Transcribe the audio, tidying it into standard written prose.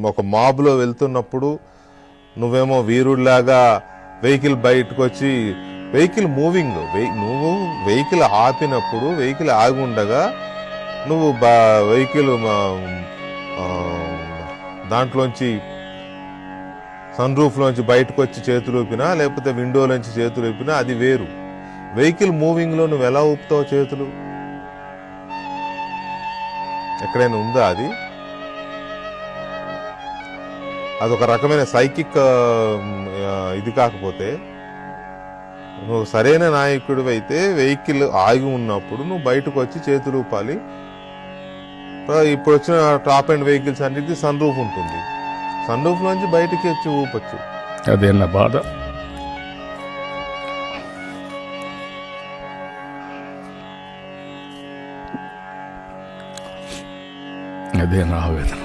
ఒక మాబ్లో వెళ్తున్నప్పుడు నువ్వేమో వీరుడిలాగా వెహికల్ బయటకు వచ్చి వెహికల్ మూవింగ్ నువ్వు వెహికల్ ఆపినప్పుడు వెహికల్ ఆగి ఉండగా నువ్వు వెహికల్ దాంట్లోంచి సన్ రూఫ్లోంచి బయటకు వచ్చి చేతులు ఊపినా లేకపోతే విండోలోంచి చేతులు ఊపినా అది వేరు. వెహికల్ మూవింగ్లో నువ్వు ఎలా ఊపుతావు చేతులు? ఎక్కడైనా ఉందా అది? అదొక రకమైన సైకిక్ ఇది కాకపోతే నువ్వు సరైన నాయకుడు అయితే వెహికల్ ఆగి ఉన్నప్పుడు నువ్వు బయటకు వచ్చి చేతులు ఊపాలి. ఇప్పుడు వచ్చిన టాప్ అండ్ వెహికల్స్ అన్నిటికీ సన్ రూఫ్ ఉంటుంది. సన్ రూఫ్ నుంచి బయటికి వచ్చి ఊపచ్చు. అదే నా బాధ, అదే నా ఆవేదన.